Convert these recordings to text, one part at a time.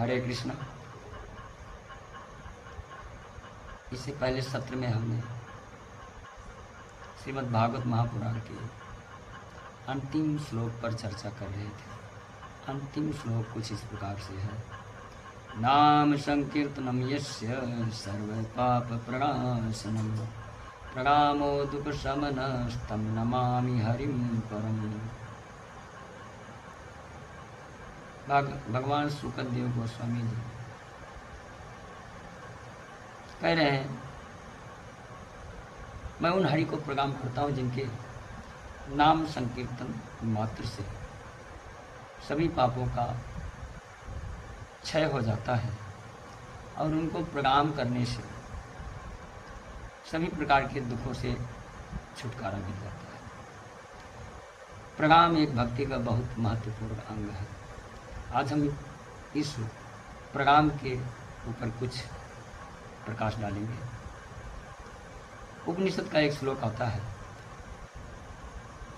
हरे कृष्णा। इससे पहले सत्र में हमने श्रीमद् भागवत महापुराण के अंतिम श्लोक पर चर्चा कर रहे थे। अंतिम श्लोक कुछ इस प्रकार से है। नाम संकीर्तनम यस्य सर्व पाप प्रणाशनम प्रणामो दुख शमनस्तम नमामि हरिम परम। भगवान सुखदेव गोस्वामी जी कह रहे हैं, मैं उन हरि को प्रणाम करता हूँ जिनके नाम संकीर्तन मात्र से सभी पापों का क्षय हो जाता है और उनको प्रणाम करने से सभी प्रकार के दुखों से छुटकारा मिल जाता है। प्रणाम एक भक्ति का बहुत महत्वपूर्ण अंग है। आज हम इस प्रणाम के ऊपर कुछ प्रकाश डालेंगे। उपनिषद का एक श्लोक आता है,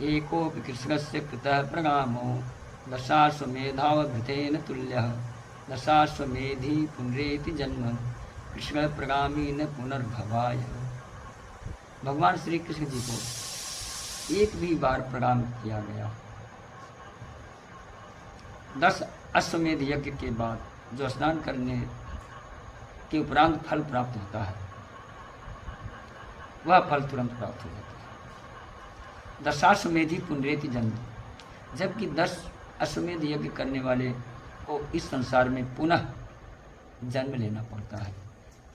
एकोपि कृष्णस्य कृतः प्रणामो दशाश्वमेधावभृतेन तुल्यः दशाश्वमेधि पुनरेति जन्म कृष्ण प्रणामी न पुनर्भवाय। भगवान श्री कृष्ण जी को एक भी बार प्रणाम किया गया। 10 अश्वमेध यज्ञ के बाद जो स्नान करने के उपरांत फल प्राप्त होता है, वह फल तुरंत प्राप्त हो जाता है। दशाश्वमेधि पुनरेति जन्म, जबकि 10 अश्वमेध यज्ञ करने वाले को इस संसार में पुनः जन्म लेना पड़ता है।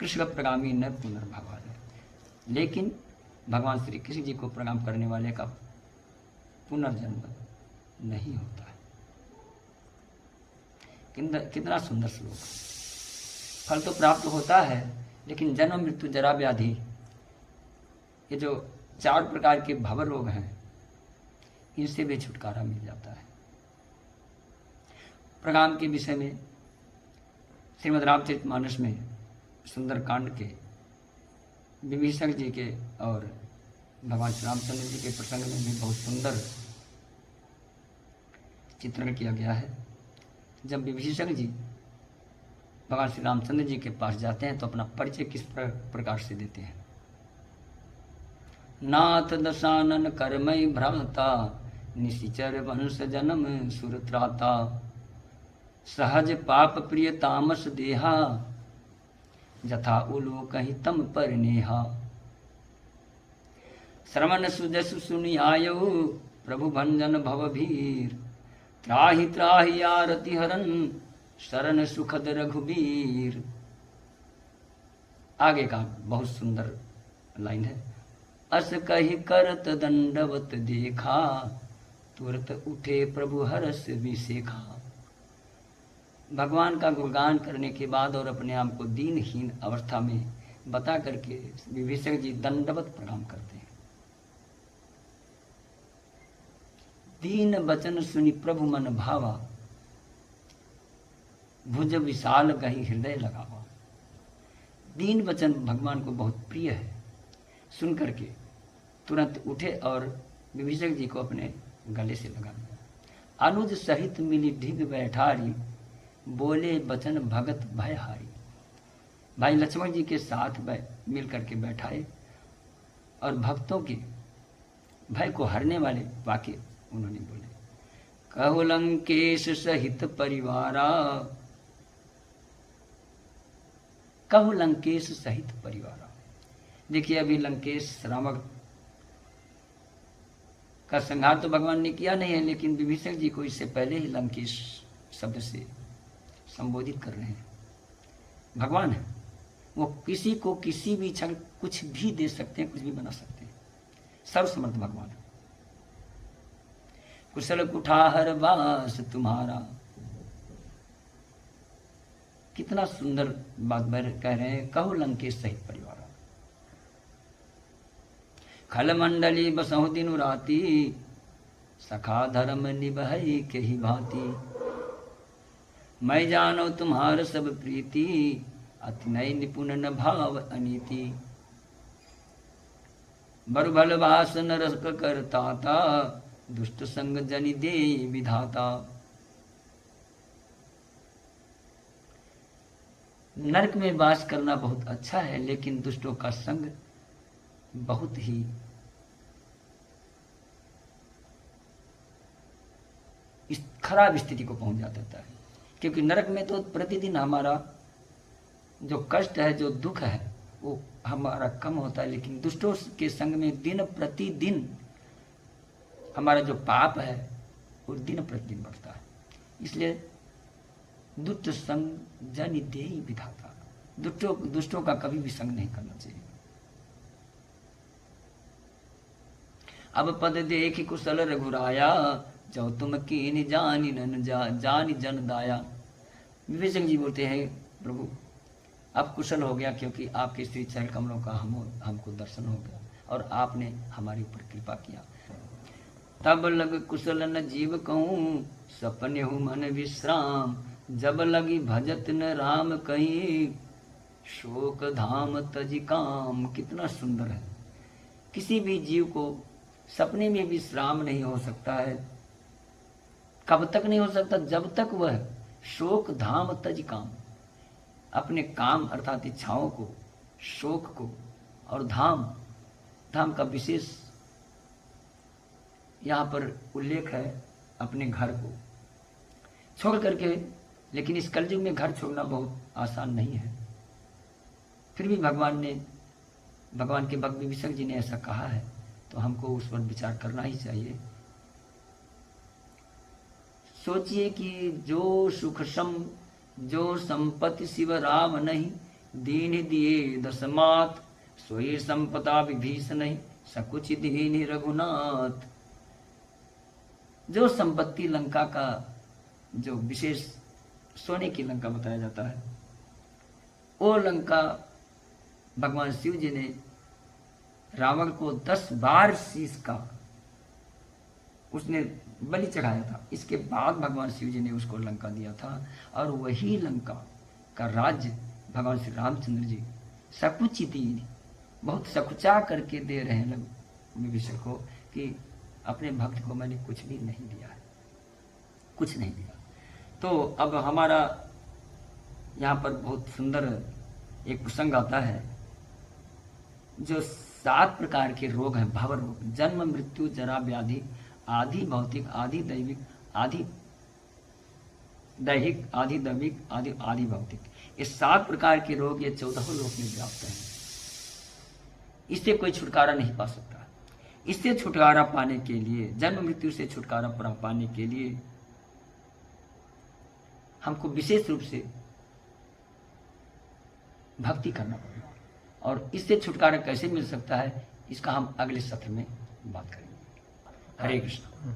कृष्ण प्रणामी न पुनर्भवाय। लेकिन भगवान श्री कृष्ण जी को प्रणाम करने वाले का पुनर्जन्म नहीं होता है। कितना सुंदर श्लोक। फल तो प्राप्त होता है, लेकिन जन्म मृत्यु जरा व्याधि, ये जो 4 प्रकार के भव रोग हैं, इनसे भी छुटकारा मिल जाता है। प्रणाम के विषय में श्रीमद् रामचरितमानस में सुंदरकांड के विभीषण जी के और भगवान श्री रामचंद्र जी के प्रसंग में भी बहुत सुंदर चित्रण किया गया है। जब विभीषण जी भगवान श्री रामचंद्र जी के पास जाते हैं तो अपना परिचय किस प्रकार से देते हैं। नाथ दशानन कर्मय भ्राता निशिचर वंश जन्म सुरत्राता सहज पाप प्रिय तामस देहा जथा उलो कहीं तम पर नेहा। श्रवण सुजसु सुनि आयो प्रभु भंजन भवभीर त्राहि त्राहि आरति हरन शरण सुखद रघुबीर। आगे का बहुत सुंदर लाइन है। अस कहि करत दंडवत देखा तुरत उठे प्रभु हरस विसेखा। भगवान का गुणगान करने के बाद और अपने आप को दीनहीन अवस्था में बता करके विभीषण जी दंडवत प्रणाम करते हैं। दीन वचन सुनि प्रभु मन भावा भुज विशाल गही हृदय लगावा। दीन वचन भगवान को बहुत प्रिय है। सुन करके तुरंत उठे और विभीषण जी को अपने गले से लगा दिया। अनुज सहित मिली ढिग बैठारी बोले बचन भगत भयहारी। भाई लक्ष्मण जी के साथ मिल करके बैठाए और भक्तों के भय को हरने वाले वाक्य उन्होंने बोले। कहो लंकेश सहित परिवारा, कहो लंकेश सहित परिवारा। देखिए, अभी लंकेश रावण का संहार तो भगवान ने किया नहीं है, लेकिन विभीषण जी को इससे पहले ही लंकेश शब्द से संबोधित कर रहे हैं। भगवान है, वो किसी को किसी भी क्षण कुछ भी दे सकते हैं, कुछ भी बना सकते हैं। सर्वसमर्थ भगवान है। कुशल कुठार वास तुम्हारा। कितना सुंदर बात कह रहे हैं। कहो लंकेश सहित परिवार। खल मंडली बसहु दिनु राती सखा धर्म निभई के ही भांति। मैं जानो तुम्हार सब प्रीति अति नई निपुण न भाव अनीति। बर भलवास नरस करताता दुष्ट संग जनि दे विधाता। नरक में वास करना बहुत अच्छा है, लेकिन दुष्टों का संग बहुत ही इस खराब स्थिति को पहुंच जाता है। क्योंकि नरक में तो प्रतिदिन हमारा जो कष्ट है, जो दुख है, वो हमारा कम होता है, लेकिन दुष्टों के संग में दिन प्रतिदिन हमारा जो पाप है वो दिन प्रतिदिन बढ़ता है। इसलिए दुष्ट संग जन देहि विधाता, दुष्टों का कभी भी संग नहीं करना चाहिए। अब पद देख कुशल रघुराया, जो तुम कीन जानी जानी जन दाया। विभीषण जी बोलते हैं, प्रभु अब कुशल हो गया, क्योंकि आपके श्री चरण कमलों का हमको दर्शन हो गया और आपने हमारे ऊपर कृपा किया। तब लग कुशल न जीव कहूँ, सपने हूँ मन विश्राम। जब लगी भजत न राम कहीं, शोक धाम तज काम। कितना सुंदर है। किसी भी जीव को सपने में विश्राम नहीं हो सकता है। कब तक नहीं हो सकता? जब तक वह शोक धाम तज काम, अपने काम अर्थात इच्छाओं को, शोक को और धाम का विशेष यहाँ पर उल्लेख है, अपने घर को छोड़ करके। लेकिन इस कलयुग में घर छोड़ना बहुत आसान नहीं है। फिर भी भगवान के भक्त विभीषण जी ने ऐसा कहा है, तो हमको उस पर विचार करना ही चाहिए। सोचिए कि जो सुख जो संपत्ति शिव राम नहीं, दीन दिए दशमात। सोई संपदा विभीषण नहीं, सकुच दीन रघुनाथ। जो संपत्ति लंका का जो विशेष सोने की लंका बताया जाता है, वो लंका भगवान शिव जी ने रावण को 10 बार शीश का उसने बलि चढ़ाया था। इसके बाद भगवान शिव जी ने उसको लंका दिया था, और वही लंका का राज्य भगवान श्री रामचंद्र जी सकुच दीन, बहुत सकुचा करके दे रहे हैं विभीषण को, कि अपने भक्त को मैंने कुछ भी नहीं दिया है, कुछ नहीं दिया। तो अब हमारा यहाँ पर बहुत सुंदर एक प्रसंग आता है, जो 7 प्रकार के रोग हैं, भव रोग, जन्म मृत्यु जरा व्याधि, आदि भौतिक, आदि दैविक, आदि दैहिक, आदि दैविक, आदि भौतिक। ये 7 प्रकार के रोग ये 14 लोक में व्याप्त हैं। इससे कोई छुटकारा नहीं पा सकता। इससे छुटकारा पाने के लिए, जन्म मृत्यु से छुटकारा पाने के लिए हमको विशेष रूप से भक्ति करना पड़ेगा। और इससे छुटकारा कैसे मिल सकता है, इसका हम अगले सत्र में बात करेंगे। हरे कृष्ण।